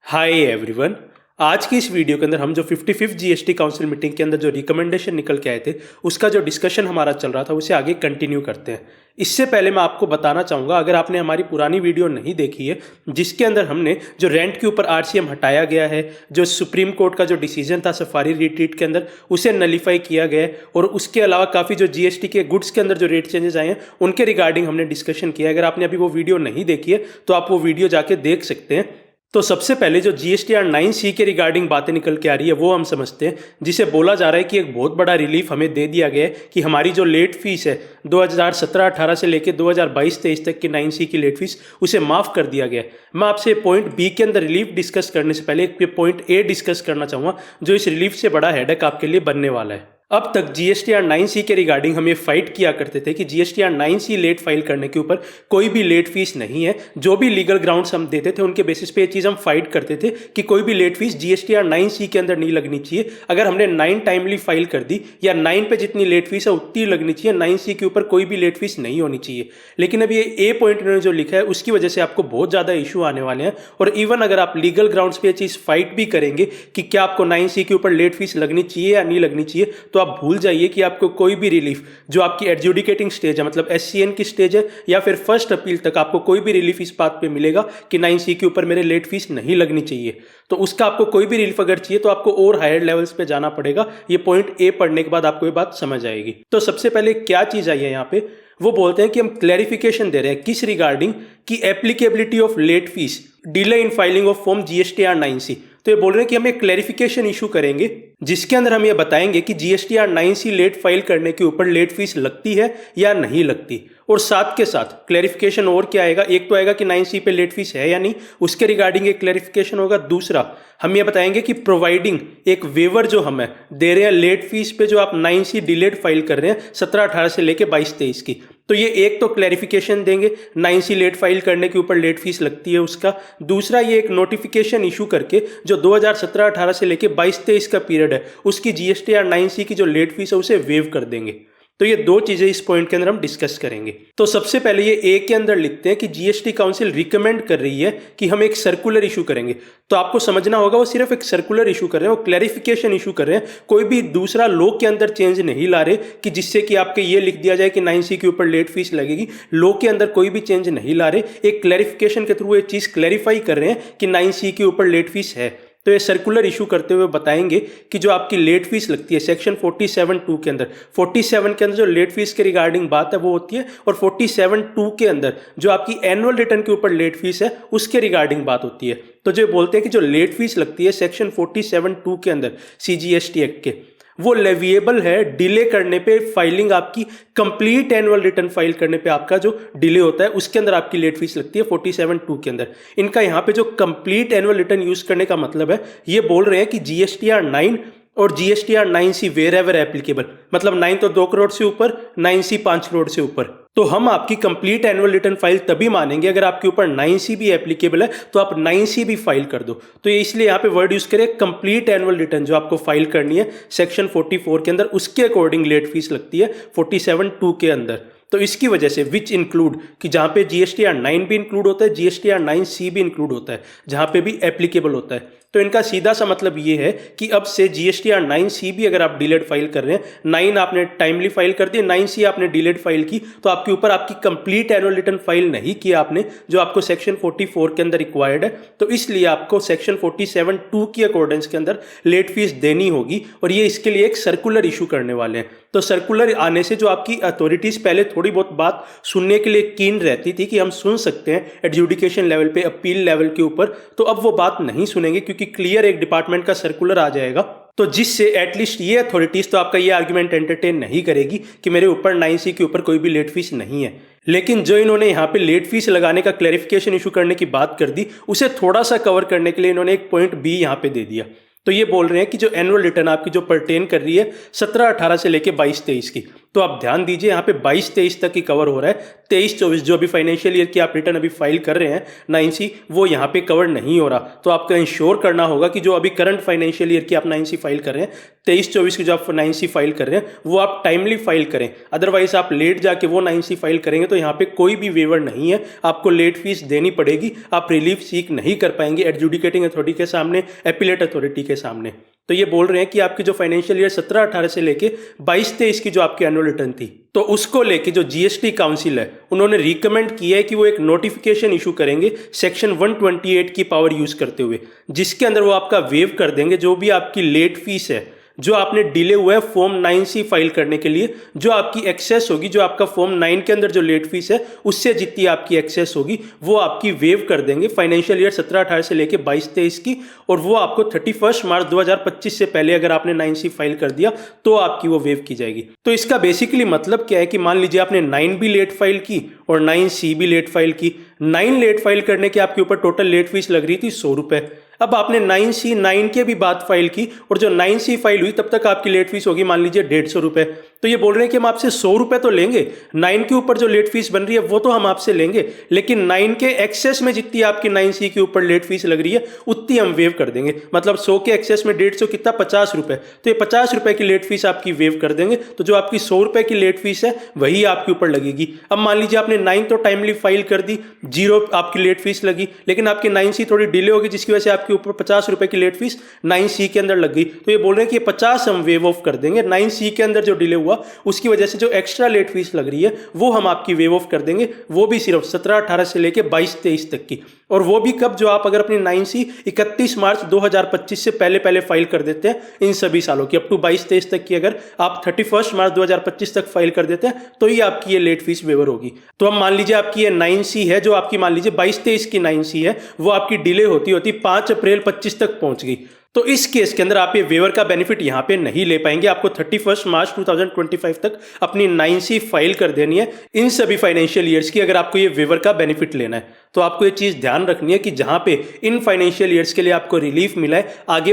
Hi everyone. आज की इस वीडियो के अंदर हम जो 55th जीएसटी काउंसिल मीटिंग के अंदर जो रिकमेंडेशन निकल के आए थे उसका जो डिस्कशन हमारा चल रहा था उसे आगे कंटिन्यू करते हैं। इससे पहले मैं आपको बताना चाहूँगा, अगर आपने हमारी पुरानी वीडियो नहीं देखी है जिसके अंदर हमने जो रेंट के ऊपर आरसीएम हटाया गया है, जो सुप्रीम कोर्ट का जो डिसीजन था सफारी रिट्रीट के अंदर उसे नलीफाई किया गया है, और उसके अलावा काफ़ी जो जीएसटी के गुड्स के अंदर जो रेट चेंजेस आए हैं उनके रिगार्डिंग हमने डिस्कशन किया है। अगर आपने अभी वो वीडियो नहीं देखी है तो आप वो वीडियो जाके देख सकते हैं। तो सबसे पहले जो जीएसटीआर 9C के रिगार्डिंग बातें निकल के आ रही है वो हम समझते हैं, जिसे बोला जा रहा है कि एक बहुत बड़ा रिलीफ हमें दे दिया गया है कि हमारी जो लेट फीस है 2017-18 से लेके 2022-23 तक की 9C की लेट फीस उसे माफ़ कर दिया गया है। मैं आपसे पॉइंट बी के अंदर रिलीफ डिस्कस करने से पहले एक पॉइंट ए डिस्कस करना चाहूँगा जो इस रिलीफ से बड़ा हेडेक आपके लिए बनने वाला है। अब तक जीएसटीआर 9C के रिगार्डिंग हम ये फाइट किया करते थे कि जीएसटीआर 9C लेट फाइल करने के ऊपर कोई भी लेट फीस नहीं है। जो भी लीगल ग्राउंड्स हम देते थे उनके बेसिस पे ये चीज़ हम फाइट करते थे कि कोई भी लेट फीस जीएसटीआर 9C के अंदर नहीं लगनी चाहिए। अगर हमने 9 टाइमली फाइल कर दी या 9 पे जितनी लेट फीस है उतनी लगनी चाहिए, 9C के ऊपर कोई भी लेट फीस नहीं होनी चाहिए। लेकिन अब ये ए पॉइंट इन्होंने जो लिखा है उसकी वजह से आपको बहुत ज़्यादा इशू आने वाले हैं, और इवन अगर आप लीगल ग्राउंड्स पे ये चीज़ फाइट भी करेंगे कि क्या आपको 9C के ऊपर लेट फीस लगनी चाहिए या नहीं लगनी चाहिए, तो आप भूल जाइए कि आपको कोई भी रिलीफ जो आपकी एडजुडिकेटिंग स्टेज है, मतलब एससीएन की स्टेज है या फिर फर्स्ट अपील तक, आपको कोई भी रिलीफ इस बात पे मिलेगा कि 9C के ऊपर मेरे लेट फीस नहीं लगनी चाहिए। तो उसका आपको कोई भी रिलीफ अगर चाहिए तो आपको और हायर लेवल्स पे जाना पड़ेगा। ये पॉइंट ए पढ़ने के बाद आपको ये बात समझ आएगी। तो सबसे पहले क्या चीज आई है यहाँ पे, वो बोलते हैं कि हम क्लैरिफिकेशन दे रहे हैं किस रिगार्डिंग की applicability of late fees delay in filing of form GSTR 9C। तो ये बोल रहे हैं कि हम एक क्लैरिफिकेशन इशू करेंगे जिसके अंदर हम ये बताएंगे कि जीएसटीआर 9C लेट फाइल करने के ऊपर लेट फीस लगती है या नहीं लगती, और साथ के साथ क्लैरिफिकेशन और क्या आएगा, एक तो आएगा कि 9C पे लेट फीस है या नहीं, उसके रिगार्डिंग एक क्लैरिफिकेशन होगा। दूसरा हम ये बताएंगे कि प्रोवाइडिंग एक वेवर जो हमें दे रहे हैं लेट फीस पे जो आप 9C डिलेड फाइल कर रहे हैं 17-18 से लेके 22-23 की, तो ये एक तो क्लैरिफिकेशन देंगे 9C लेट फाइल करने के ऊपर लेट फीस लगती है उसका। दूसरा ये एक नोटिफिकेशन इशू करके जो 2017-18 से लेके 22-23 का पीरियड है उसकी जीएसटीआर 9C की जो लेट फीस है उसे वेव कर देंगे। तो ये दो चीजें इस पॉइंट के अंदर हम डिस्कस करेंगे। तो सबसे पहले ये ए के अंदर लिखते हैं कि जीएसटी काउंसिल रिकमेंड कर रही है कि हम एक सर्कुलर इशू करेंगे। तो आपको समझना होगा वो सिर्फ एक सर्कुलर इशू कर रहे हैं, वो क्लैरिफिकेशन इशू कर रहे हैं, कोई भी दूसरा लॉ के अंदर चेंज नहीं ला रहे कि जिससे कि आपके ये लिख दिया जाए कि 9C के ऊपर लेट फीस लगेगी। लॉ के अंदर कोई भी चेंज नहीं ला रहे, एक क्लैरिफिकेशन के थ्रू ये चीज क्लैरिफाई कर रहे हैं कि 9C के ऊपर लेट फीस है। तो ये सर्कुलर इशू करते हुए बताएंगे कि जो आपकी लेट फीस लगती है सेक्शन 47(2) के अंदर, 47 के अंदर जो लेट फीस के रिगार्डिंग बात है वो होती है, और 47(2) के अंदर जो आपकी एनुअल रिटर्न के ऊपर लेट फीस है उसके रिगार्डिंग बात होती है। तो जो बोलते हैं कि जो लेट फीस लगती है सेक्शन 47(2) के अंदर सीजीएसटी एक्ट के, वो लेविएबल है डिले करने पे, फाइलिंग आपकी कंप्लीट एनुअल रिटर्न फाइल करने पे आपका जो डिले होता है उसके अंदर आपकी लेट फीस लगती है 47(2) के अंदर। इनका यहाँ पे जो कंप्लीट एनुअल रिटर्न यूज करने का मतलब है, ये बोल रहे हैं कि जीएसटीआर 9 और GSTR 9C where ever applicable, मतलब 9 तो 2 करोड़ से ऊपर, 9C 5 करोड़ से ऊपर। तो हम आपकी कंप्लीट एनुअल रिटर्न फाइल तभी मानेंगे अगर आपके ऊपर 9C भी एप्लीकेबल है, तो आप 9C भी फाइल कर दो। तो ये इसलिए यहाँ पे वर्ड यूज करें कंप्लीट एनुअल रिटर्न जो आपको फाइल करनी है सेक्शन 44 के अंदर, उसके अकॉर्डिंग लेट फीस लगती है 47(2) के अंदर। तो इसकी वजह से विच इंक्लूड कि जहाँ पे जीएसटीआर 9 भी इंक्लूड होता है, जीएसटीआर 9C भी इंक्लूड होता है, जहाँ पे भी एप्लीकेबल होता है। तो इनका सीधा सा मतलब ये है कि अब से जीएसटीआर 9C भी अगर आप डिलेड फाइल कर रहे हैं, 9 आपने टाइमली फाइल कर दी, 9C आपने डिलेड फाइल की, तो आपके ऊपर आपकी कंप्लीट एनुअल रिटर्न फाइल नहीं किया आपने जो आपको सेक्शन 44 के अंदर रिक्वायर्ड है, तो इसलिए आपको सेक्शन 47(2) की अकॉर्डेंस के अंदर लेट फीस देनी होगी, और ये इसके लिए एक सर्कुलर इशू करने वाले हैं। तो सर्कुलर आने से जो आपकी अथॉरिटीज पहले थोड़ी बहुत बात सुनने के लिए कीन रहती थी कि हम सुन सकते हैं एडजुडिकेशन लेवल पे, अपील लेवल के ऊपर, तो अब वो बात नहीं सुनेंगे क्योंकि क्लियर एक डिपार्टमेंट का सर्कुलर आ जाएगा। तो जिससे एटलीस्ट ये अथॉरिटीज तो आपका ये आर्गुमेंट एंटरटेन नहीं करेगी कि मेरे ऊपर 9C के ऊपर कोई भी लेट फीस नहीं है। लेकिन जो इन्होंने यहाँ पे लेट फीस लगाने का क्लैरिफिकेशन इशू करने की बात कर दी, उसे थोड़ा सा कवर करने के लिए इन्होंने एक पॉइंट बी यहाँ पे दे दिया। तो ये बोल रहे हैं कि जो एनुअल रिटर्न आपकी जो परटेन कर रही है 17-18 से लेके 22-23 की, तो आप ध्यान दीजिए यहाँ पे 22-23 तक ही कवर हो रहा है, 23-24 जो अभी फाइनेंशियल ईयर की आप रिटर्न अभी फाइल कर रहे हैं 9C, वो यहाँ पे कवर नहीं हो रहा। तो आपको इंश्योर करना होगा कि जो अभी करंट फाइनेंशियल ईयर की आप 9C फाइल कर रहे हैं, 23-24 की जो आप 9C फाइल कर रहे हैं वो आप टाइमली फाइल करें। अदरवाइज आप लेट जाके वो 9C फाइल करेंगे तो यहाँ पे कोई भी वेवर नहीं है, आपको लेट फीस देनी पड़ेगी, आप रिलीफ सीक नहीं कर पाएंगे एडजुडिकेटिंग अथॉरिटी के सामने, एपीलेट अथॉरिटी के सामने। तो ये बोल रहे हैं कि आपकी जो फाइनेंशियल ईयर 17-18 से लेके 22-23 की जो आपकी एनुअल रिटर्न थी, तो उसको लेके जो जीएसटी काउंसिल है उन्होंने रिकमेंड किया है कि वो एक नोटिफिकेशन इशू करेंगे सेक्शन 128 की पावर यूज करते हुए, जिसके अंदर वो आपका वेव कर देंगे जो भी आपकी लेट फीस है, जो आपने डिले हुआ है फॉर्म 9C फाइल करने के लिए, जो आपकी एक्सेस होगी, जो आपका फॉर्म 9 के अंदर जो लेट फीस है उससे जितनी आपकी एक्सेस होगी वो आपकी वेव कर देंगे फाइनेंशियल ईयर 17-18 से लेके 22-23 की। और वो आपको 31 मार्च 2025 से पहले अगर आपने 9C फाइल कर दिया तो आपकी वो वेव की जाएगी। तो इसका बेसिकली मतलब क्या है कि मान लीजिए आपने 9 भी लेट फाइल की और 9C भी लेट फाइल की। 9 लेट फाइल करने के आपके ऊपर टोटल लेट फीस लग रही थी 100 रुपए। अब आपने 9C 9 के भी बाद फाइल की और जो 9C फाइल हुई तब तक आपकी लेट फीस होगी मान लीजिए 150 रुपए। तो ये बोल रहे हैं कि हम आपसे 100 रुपए तो लेंगे, 9 के ऊपर जो लेट फीस बन रही है वो तो हम आपसे लेंगे, लेकिन 9 के एक्सेस में जितनी आपकी 9C के ऊपर लेट फीस लग रही है उतनी हम वेव कर देंगे। मतलब 100 के एक्सेस में 150 कितना 50 रुपए, तो ये 50 रुपए की लेट फीस आपकी वेव कर देंगे। तो जो आपकी 100 रुपए की लेट फीस है वही आपके ऊपर लगेगी। अब मान लीजिए आपने 9 तो टाइमली फाइल कर दी, 0 आपकी लेट फीस लगी, लेकिन आपकी 9C थोड़ी डिले होगी जिसकी वजह से आपके ऊपर 50 रुपए की लेट फीस 9C के अंदर लग गई। तो ये बोल रहे हैं कि 50 हम वेव ऑफ कर देंगे, 9C के अंदर जो डिले हुआ उसकी वजह से जो एक्स्ट्रा लेट फीस लग रही है वो हम आपकी वेव ऑफ कर देंगे, वो भी सिर्फ 17-18 से लेके 22-23 तक की। और वो भी कब, जो आप अगर अपनी 9C 31 मार्च 2025 से पहले पहले फाइल कर देते हैं इन सभी सालों की, अप टू 22-23 तक की अगर आप 31 मार्च 2025 तक फाइल कर देते हैं तो ही आपकी ये लेट फीस वेवर होगी। तो अब मान लीजिए आपकी ये 9C है, जो आपकी मान लीजिए 22-23 की 9C है, वो आपकी डिले होती होती 5 अप्रैल 25 तक पहुंच गई। तो इस केस के अंदर आप ये वेवर का बेनिफिट यहाँ पे नहीं ले पाएंगे। आपको 31 मार्च 2025 तक अपनी 9C फाइल कर देनी है इन सभी फाइनेंशियल ईयर्स की, अगर आपको ये वेवर का बेनिफिट लेना है। तो आपको ये चीज़ ध्यान रखनी है कि जहाँ पे इन फाइनेंशियल ईयर्स के लिए आपको रिलीफ मिला है, आने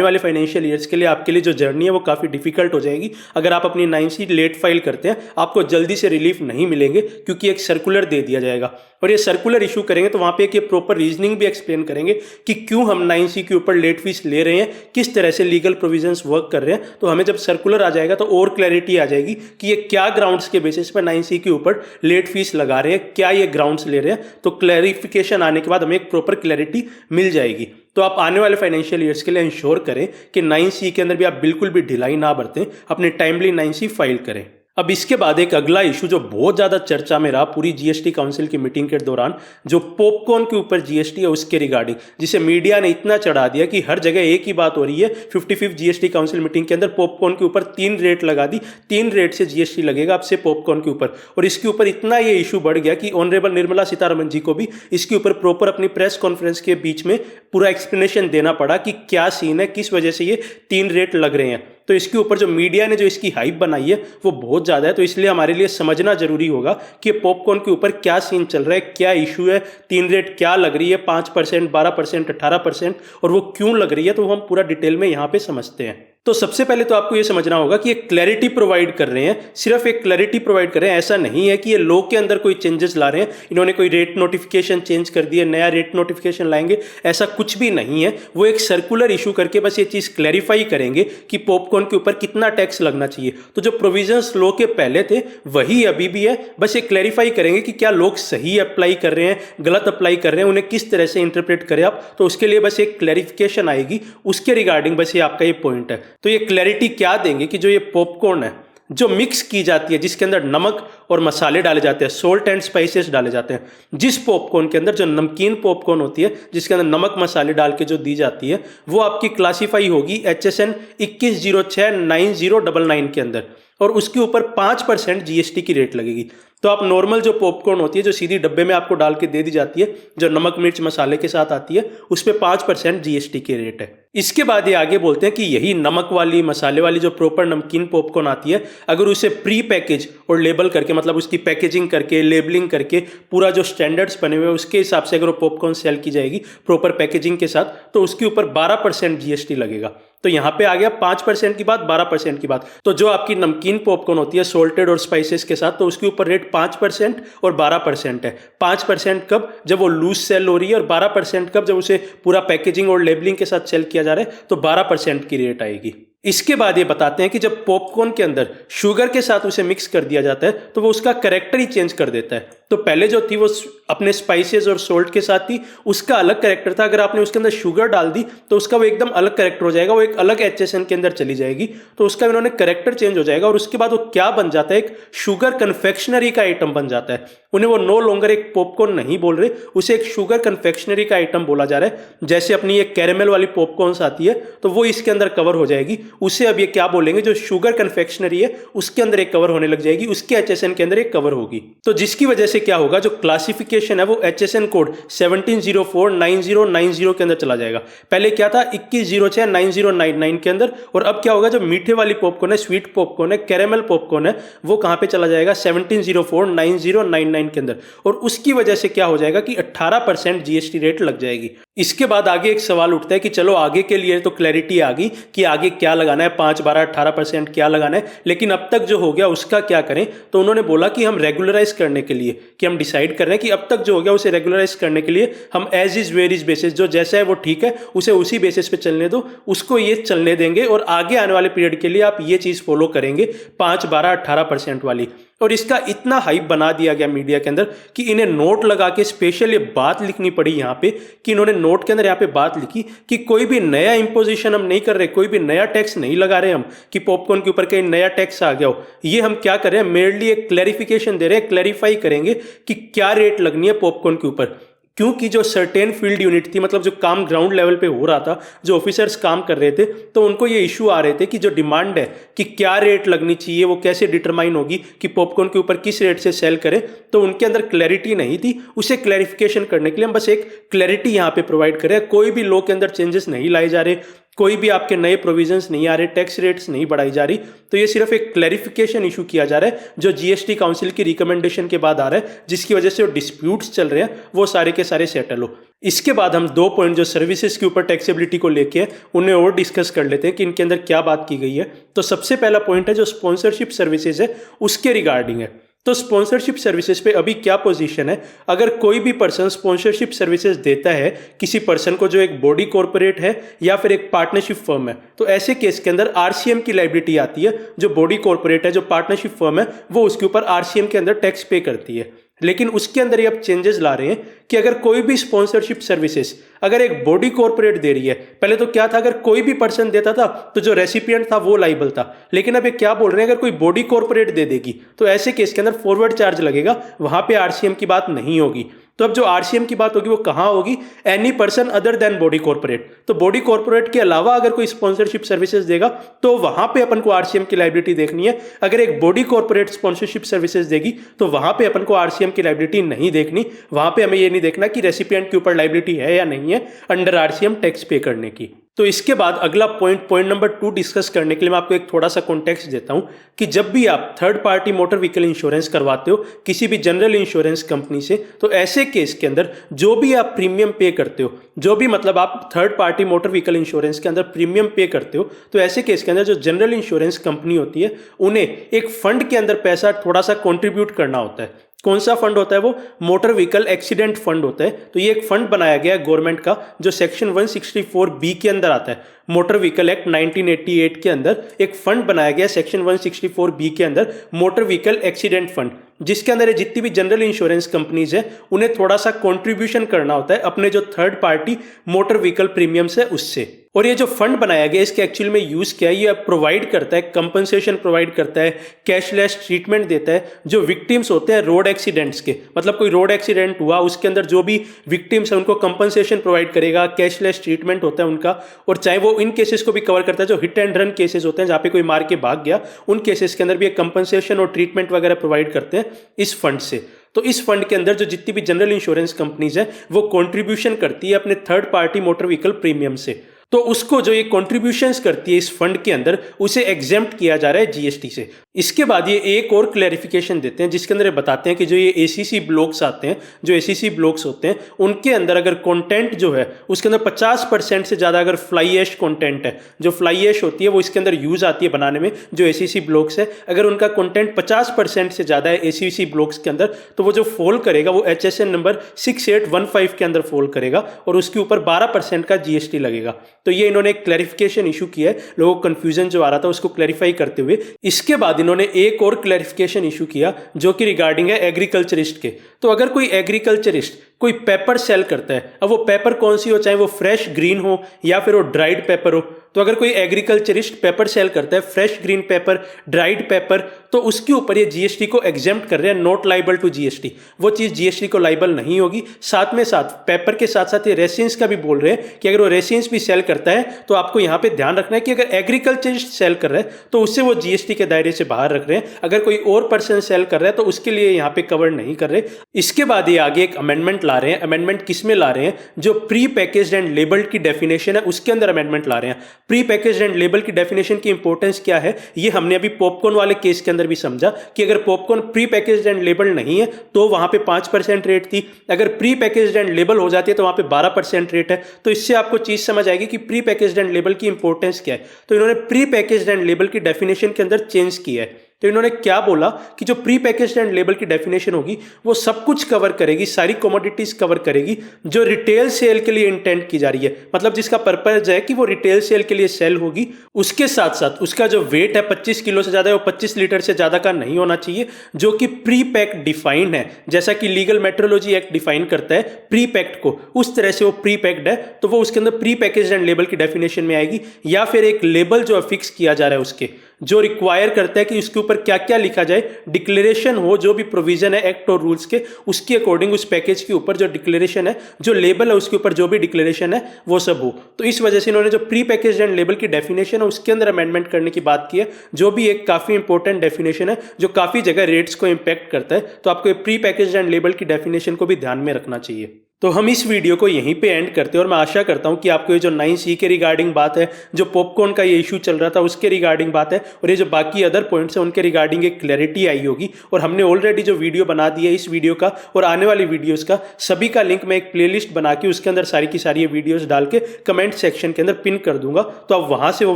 वाले फाइनेंशियल ईयर्स के लिए आपके लिए जो जर्नी है वो काफ़ी डिफिकल्ट हो जाएगी। अगर आप अपनी 9C लेट फाइल करते हैं आपको जल्दी से रिलीफ नहीं मिलेंगे, क्योंकि एक सर्कुलर दे दिया जाएगा और ये सर्कुलर इशू करेंगे तो वहाँ पे एक प्रॉपर रीजनिंग भी एक्सप्लेन करेंगे कि क्यों हम 9C के ऊपर लेट फीस ले रहे हैं, किस तरह से लीगल प्रोविजंस वर्क कर रहे हैं। तो हमें जब सर्कुलर आ जाएगा तो और क्लैरिटी आ जाएगी कि ये क्या ग्राउंड्स के बेसिस पर 9C के ऊपर लेट फीस लगा रहे हैं, क्या ये ग्राउंड्स ले रहे हैं। तो क्लैरिफिकेशन आने के बाद हमें एक प्रॉपर क्लैरिटी मिल जाएगी। तो आप आने वाले फाइनेंशियल ईयर्स के लिए इंश्योर करें कि 9C के अंदर भी आप बिल्कुल भी ढिलाई ना बरतें, अपने टाइमली 9C फाइल करें। अब इसके बाद एक अगला इशू जो बहुत ज़्यादा चर्चा में रहा पूरी जीएसटी काउंसिल की मीटिंग के दौरान, जो पॉपकॉर्न के ऊपर जीएसटी है उसके रिगार्डिंग, जिसे मीडिया ने इतना चढ़ा दिया कि हर जगह एक ही बात हो रही है। 55th जीएसटी काउंसिल मीटिंग के अंदर पॉपकॉर्न के ऊपर 3 रेट लगा दी, 3 रेट से जीएसटी लगेगा अब से पॉपकॉर्न के ऊपर। और इसके ऊपर इतना ये इशू बढ़ गया कि ऑनरेबल निर्मला सीतारमण जी को भी इसके ऊपर प्रॉपर अपनी प्रेस कॉन्फ्रेंस के बीच में पूरा एक्सप्लेनेशन देना पड़ा कि क्या सीन है, किस वजह से ये 3 रेट लग रहे हैं। तो इसके ऊपर जो मीडिया ने जो इसकी हाइप बनाई है वो बहुत ज़्यादा है। तो इसलिए हमारे लिए समझना जरूरी होगा कि पॉपकॉर्न के ऊपर क्या सीन चल रहा है, क्या इशू है, 3 रेट क्या लग रही है, 5%, 12%, 18%, और वो क्यों लग रही है, तो हम पूरा डिटेल में यहाँ पे समझते हैं। तो सबसे पहले तो आपको ये समझना होगा कि ये क्लैरिटी प्रोवाइड कर रहे हैं, सिर्फ एक क्लैरिटी प्रोवाइड कर रहे हैं। ऐसा नहीं है कि ये लॉ के अंदर कोई चेंजेस ला रहे हैं, इन्होंने कोई रेट नोटिफिकेशन चेंज कर दिया, नया रेट नोटिफिकेशन लाएंगे, ऐसा कुछ भी नहीं है। वो एक सर्कुलर इशू करके बस ये चीज़ क्लैरिफाई करेंगे कि पॉपकॉर्न के ऊपर कितना टैक्स लगना चाहिए। तो जो प्रोविजंस लॉ के पहले थे वही अभी भी है, बस ये क्लैरिफाई करेंगे कि क्या लोग सही अप्लाई कर रहे हैं, गलत अप्लाई कर रहे हैं, उन्हें किस तरह से इंटरप्रेट करें आप। तो उसके लिए बस एक क्लैरिफिकेशन आएगी, उसके रिगार्डिंग बस ये आपका ये पॉइंट है। तो ये क्लैरिटी क्या देंगे कि जो ये पॉपकॉर्न है जो मिक्स की जाती है, जिसके अंदर नमक और मसाले डाले जाते हैं, सोल्ट एंड स्पाइसेस डाले जाते हैं, जिस पॉपकॉर्न के अंदर जो नमकीन पॉपकॉर्न होती है जिसके अंदर नमक मसाले डाल के जो दी जाती है, वो आपकी क्लासीफाई होगी HSN 21069099 के अंदर, और उसके ऊपर 5% जीएसटी की रेट लगेगी। तो आप नॉर्मल जो पॉपकॉर्न होती है जो सीधी डब्बे में आपको डाल के दे दी जाती है, जो नमक मिर्च मसाले के साथ आती है, उस पर 5% जीएसटी के रेट है। इसके बाद ये आगे बोलते हैं कि यही नमक वाली मसाले वाली जो प्रॉपर नमकीन पॉपकॉर्न आती है, अगर उसे प्री पैकेज और लेबल करके, मतलब उसकी पैकेजिंग करके लेबलिंग करके पूरा जो स्टैंडर्ड्स बने हुए हैं उसके हिसाब से अगर वो पॉपकॉर्न सेल की जाएगी प्रॉपर पैकेजिंग के साथ, तो उसके ऊपर 12% जीएसटी लगेगा। तो यहाँ पे आ गया 5% की बात, 12% की बात। तो जो आपकी नमकीन पॉपकॉर्न होती है सोल्टेड और स्पाइसेस के साथ, तो उसके ऊपर रेट 5% और 12% है। 5% कब, जब वो लूज सेल हो रही है, और 12% कब, जब उसे पूरा पैकेजिंग और लेबलिंग के साथ सेल किया जा रहा है, तो 12% की रेट आएगी। इसके बाद ये बताते हैं कि जब पॉपकॉर्न के अंदर शुगर के साथ उसे मिक्स कर दिया जाता है तो वो उसका कैरेक्टर ही चेंज कर देता है। तो पहले जो थी वो अपने स्पाइसेस और सोल्ट के साथ थी, उसका अलग कैरेक्टर था। अगर आपने उसके अंदर शुगर डाल दी तो उसका वो एकदम अलग कैरेक्टर हो जाएगा, वो एक अलग एचएसएन के अंदर चली जाएगी, तो उसका इन्होंने कैरेक्टर चेंज हो जाएगा। और उसके बाद वो क्या बन जाता है, एक शुगर कन्फेक्शनरी का आइटम बन जाता है। उन्हें वो नो लॉन्गर एक पॉपकॉर्न नहीं बोल रहे, उसे एक शुगर कन्फेक्शनरी का आइटम बोला जा रहा है। जैसे अपनी एक कैरेमल वाली पॉपकॉर्न्स आती है तो वो इसके अंदर कवर हो जाएगी, उसे अब ये क्या बोलेंगे, जो शुगर कन्फेक्शनरी है उसके अंदर एक कवर होने लग जाएगी, उसके एचएसएन के अंदर एक कवर होगी। तो जिसकी वजह से क्या होगा, जो क्लासिफिकेशन है वो एचएसएन कोड 17049090 के अंदर चला जाएगा। पहले क्या था 21069099 के अंदर, और अब क्या होगा, जो मीठे वाली पॉपकॉर्न है, स्वीट पॉपकॉर्न है, कैरेमल पॉपकॉर्न है, वो कहां पे चला जाएगा, 17049099 के अंदर। और उसकी वजह से क्या हो जाएगा कि 18% जीएसटी रेट लग जाएगी। इसके बाद आगे एक सवाल उठता है कि चलो आगे के लिए तो क्लैरिटी आ गई कि आगे क्या लगाना है, 5, 12, 18% क्या लगाना है, लेकिन अब तक जो हो गया उसका क्या करें। तो उन्होंने बोला कि हम रेगुलराइज करने के लिए, कि हम डिसाइड कर रहे हैं कि अब तक जो हो गया उसे रेगुलराइज करने के लिए हम as is where is basis, जो जैसा है वो ठीक है, उसे उसी बेसिस पे चलने दो, उसको ये चलने देंगे, और आगे आने वाले पीरियड के लिए आप ये चीज फॉलो करेंगे 5, 12, 18% वाली। और इसका इतना हाइप बना दिया गया मीडिया के अंदर कि इन्हें नोट लगा के स्पेशल ये बात लिखनी पड़ी यहाँ पे, कि इन्होंने नोट के अंदर यहाँ पे बात लिखी कि कोई भी नया इंपोजिशन हम नहीं कर रहे, कोई भी नया टैक्स नहीं लगा रहे हम, कि पॉपकॉर्न के ऊपर कहीं नया टैक्स आ गया हो। ये हम क्या कर रहे हैं, मेरली एक क्लैरिफिकेशन दे रहे हैं, क्लैरिफाई करेंगे कि क्या रेट लगनी है पॉपकॉर्न के ऊपर। क्योंकि जो सर्टेन फील्ड यूनिट थी, मतलब जो काम ग्राउंड लेवल पे हो रहा था, जो ऑफिसर्स काम कर रहे थे, तो उनको ये इशू आ रहे थे कि जो डिमांड है कि क्या रेट लगनी चाहिए, वो कैसे डिटरमाइन होगी कि पॉपकॉर्न के ऊपर किस रेट से सेल करें, तो उनके अंदर क्लैरिटी नहीं थी। उसे क्लैरिफिकेशन करने के लिए हम बस एक क्लैरिटी यहाँ पे प्रोवाइड करें। कोई भी लॉ के अंदर चेंजेस नहीं लाए जा रहे, कोई भी आपके नए प्रोविजंस नहीं आ रहे, टैक्स रेट्स नहीं बढ़ाई जा रही। तो ये सिर्फ एक क्लैरिफिकेशन इशू किया जा रहा है जो जीएसटी काउंसिल की रिकमेंडेशन के बाद आ रहा है, जिसकी वजह से जो डिस्प्यूट्स चल रहे हैं वो सारे के सारे सेटल हो। इसके बाद हम 2 पॉइंट जो सर्विसेज के ऊपर टैक्सेबिलिटी को लेके उन्हें और डिस्कस कर लेते हैं कि इनके अंदर क्या बात की गई है। तो सबसे पहला पॉइंट है जो स्पॉन्सरशिप सर्विसेज है उसके रिगार्डिंग है। तो स्पॉन्सरशिप सर्विसेज पे अभी क्या पोजीशन है, अगर कोई भी पर्सन स्पॉन्सरशिप सर्विसेज देता है किसी पर्सन को जो एक बॉडी कॉर्पोरेट है या फिर एक पार्टनरशिप फर्म है, तो ऐसे केस के अंदर आरसीएम की लायबिलिटी आती है। जो बॉडी कॉर्पोरेट है, जो पार्टनरशिप फर्म है, वो उसके ऊपर आरसीएम के अंदर टैक्स पे करती है। लेकिन उसके अंदर ये अब चेंजेस ला रहे हैं कि अगर कोई भी स्पॉन्सरशिप सर्विसेज अगर एक बॉडी कॉर्पोरेट दे रही है, पहले तो क्या था, अगर कोई भी पर्सन देता था तो जो रेसिपिएंट था वो लाइबल था, लेकिन अब ये क्या बोल रहे हैं, अगर कोई बॉडी कॉर्पोरेट दे देगी तो ऐसे केस के अंदर फॉरवर्ड चार्ज लगेगा, वहां पे आरसीएम की बात नहीं होगी। तो अब जो आरसीएम की बात होगी वो कहां होगी, any person other than body corporate. तो बॉडी कॉर्पोरेट के अलावा अगर कोई स्पॉन्सरशिप सर्विसेज देगा तो वहां पे अपन को आरसीएम की लायबिलिटी देखनी है। अगर एक बॉडी कॉर्पोरेट स्पॉन्सरशिप सर्विसेज देगी तो वहां पे अपन को आरसीएम की लायबिलिटी नहीं देखनी, वहां पे हमें ये नहीं देखना कि रेसिपिएंट के ऊपर लायबिलिटी है या नहीं है अंडर आरसीएम टैक्स पे करने की। तो इसके बाद अगला पॉइंट नंबर 2 डिस्कस करने के लिए मैं आपको एक थोड़ा सा कॉन्टेक्स्ट देता हूं कि जब भी आप third party motor vehicle insurance करवाते हो किसी भी जनरल इंश्योरेंस कंपनी से, तो ऐसे केस के अंदर जो भी आप प्रीमियम पे करते हो, जो भी मतलब आप third party motor vehicle insurance के अंदर प्रीमियम पे करते हो, तो ऐसे केस के अंदर जो जनरल इंश्योरेंस कंपनी होती है उन्हें एक फंड के अंदर पैसा थोड़ा सा कॉन्ट्रीब्यूट करना होता है। कौन सा फंड होता है वो, मोटर व्हीकल एक्सीडेंट फंड होता है। तो ये एक फंड बनाया गया है गवर्नमेंट का जो सेक्शन 164B के अंदर आता है। मोटर व्हीकल एक्ट 1988 के अंदर एक फंड बनाया गया सेक्शन 164B के अंदर, मोटर व्हीकल एक्सीडेंट फंड, जिसके अंदर जितनी भी जनरल इंश्योरेंस कंपनीज है उन्हें थोड़ा सा कंट्रीब्यूशन करना होता है अपने जो third party motor vehicle premiums है उससे। और ये जो फंड बनाया गया इसके एक्चुअल में यूज क्या है, ये प्रोवाइड करता है कंपनसेशन, प्रोवाइड करता है कैशलेस ट्रीटमेंट देता है जो विक्टिम्स होते हैं रोड एक्सीडेंट्स के। मतलब कोई रोड एक्सीडेंट हुआ उसके अंदर जो भी विक्टिम्स है उनको कंपनसेशन प्रोवाइड करेगा, कैशलेस ट्रीटमेंट होता है उनका। और चाहे वो इन केसेस को भी कवर करता है जो हिट एंड रन केसेस होते हैं जहाँ पे कोई मार के भाग गया, उन केसेस के अंदर भी एक कंपनसेशन और ट्रीटमेंट वगैरह प्रोवाइड करते हैं। इस फंड से। तो इस फंड के अंदर जो जितनी भी जनरल इंश्योरेंस कंपनीज हैं वो कंट्रीब्यूशन करती है अपने third party motor vehicle premium से। तो उसको जो ये कॉन्ट्रीब्यूशंस करती है इस फंड के अंदर, उसे एग्जेम्प्ट किया जा रहा है जीएसटी से। इसके बाद ये एक और क्लैरिफिकेशन देते हैं जिसके अंदर ये बताते हैं कि जो ये एसीसी ब्लॉक्स आते हैं, जो एसीसी ब्लॉक्स होते हैं, उनके अंदर अगर कंटेंट जो है उसके अंदर 50% से ज़्यादा अगर फ्लाई ऐश कंटेंट है, जो फ्लाई ऐश होती है वो इसके अंदर यूज़ आती है बनाने में, जो एसीसी ब्लॉक्स है, अगर उनका कंटेंट 50% से ज़्यादा है एसीसी ब्लॉक्स के अंदर, तो वो जो फॉल करेगा वो HSN नंबर 6815 के अंदर फॉल करेगा और उसके ऊपर 12% का जीएसटी लगेगा। तो ये इन्होंने एक क्लैरिफिकेशन इशू किया है, लोगों को कंफ्यूजन जो आ रहा था उसको क्लैरिफाई करते हुए। इसके बाद इन्होंने एक और क्लैरिफिकेशन इशू किया जो कि रिगार्डिंग है एग्रीकल्चरिस्ट के। तो अगर कोई एग्रीकल्चरिस्ट कोई पेपर सेल करता है, अब वो पेपर कौन सी हो, चाहे वो फ्रेश ग्रीन हो या फिर वो ड्राइड पेपर हो, तो अगर कोई एग्रीकल्चरिस्ट पेपर सेल करता है, fresh green pepper, dried paper, तो उसके ऊपर ये जीएसटी को एग्जेम्प्ट कर रहे हैं, नॉट लाइबल टू जीएसटी। वो चीज़ जीएसटी को लाइबल नहीं होगी। साथ में साथ पेपर के साथ साथ ये रेसिन्स का भी बोल रहे हैं कि अगर वो रेसिन्स भी सेल करता है तो आपको यहाँ पे ध्यान रखना है कि अगर एग्रीकल्चरिस्ट सेल कर रहा है तो उससे वो जीएसटी के दायरे से बाहर रख रहे हैं, अगर कोई और पर्सन सेल कर रहा है तो उसके लिए यहाँ पे कवर नहीं कर रहे। इसके बाद ये आगे एक अमेंडमेंट ला रहे हैं। अमेंडमेंट किस में ला रहे हैं? जो प्री पैकेज्ड एंड लेबल्ड की डेफिनेशन है उसके अंदर अमेंडमेंट ला रहे हैं। प्री पैकेज्ड एंड लेबल की डेफिनेशन की इंपॉर्टेंस क्या है, ये हमने अभी पॉपकॉर्न वाले केस के अंदर भी समझा कि अगर popcorn pre packaged and label नहीं है तो वहां पे 5% रेट थी, अगर प्री पैकेज्ड एंड लेबल हो जाती है तो वहां पे 12% रेट है। तो इससे आपको चीज समझ आएगी कि प्री पैकेज्ड एंड लेबल की इंपॉर्टेंस क्या है। तो इन्होंने प्री पैकेज्ड एंड लेबल की डेफिनेशन के अंदर चेंज किया है। तो इन्होंने क्या बोला कि जो प्री पैकेज्ड एंड लेबल की डेफिनेशन होगी वो सब कुछ कवर करेगी, सारी कमोडिटीज कवर करेगी जो रिटेल सेल के लिए इंटेंट की जा रही है, मतलब जिसका पर्पज है कि वो रिटेल सेल के लिए सेल होगी। उसके साथ साथ उसका जो वेट है 25 किलो से ज्यादा, वो 25 लीटर से ज्यादा का नहीं होना चाहिए, जो कि प्री पैक्ड डिफाइंड है, जैसा कि लीगल मेट्रोलॉजी एक्ट डिफाइन करता है प्री पैक्ड को, उस तरह से वो प्री पैक्ड है। तो वो उसके अंदर प्री पैकेज्ड एंड लेबल की डेफिनेशन में आएगी, या फिर एक लेबल जो फिक्स किया जा रहा है उसके जो रिक्वायर करता है कि उसके ऊपर क्या क्या लिखा जाए, डिक्लेरेशन हो, जो भी प्रोविजन है एक्ट और रूल्स के उसके अकॉर्डिंग उस पैकेज के ऊपर जो डिक्लेरेशन है, जो लेबल है उसके ऊपर जो भी डिक्लेरेशन है वो सब हो। तो इस वजह से इन्होंने जो प्री पैकेज एंड लेबल की डेफिनेशन है उसके अंदर अमेंडमेंट करने की बात की है, जो भी एक काफी इंपॉर्टेंट डेफिनेशन है जो काफी जगह रेट्स को इंपैक्ट करता है। तो आपको प्री पैकेज एंड लेबल की डेफिनेशन को भी ध्यान में रखना चाहिए। तो हम इस वीडियो को यहीं पे एंड करते हैं और मैं आशा करता हूं कि आपको ये जो 9C के रिगार्डिंग बात है, जो पॉपकॉर्न का ये इशू चल रहा था उसके रिगार्डिंग बात है, और ये जो बाकी अदर पॉइंट्स हैं उनके रिगार्डिंग एक क्लैरिटी आई होगी। और हमने ऑलरेडी जो वीडियो बना दी है इस वीडियो का और आने वाली वीडियोस का, सभी का लिंक मैं एक प्लेलिस्ट बना के उसके अंदर सारी की सारी ये वीडियोस डाल के कमेंट सेक्शन के अंदर पिन कर दूंगा, तो आप वहां से वो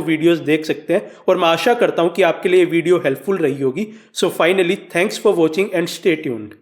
वीडियोस देख सकते हैं। और मैं आशा करता हूं कि आपके लिए ये वीडियो हेल्पफुल रही होगी। So finally thanks for watching and stay tuned.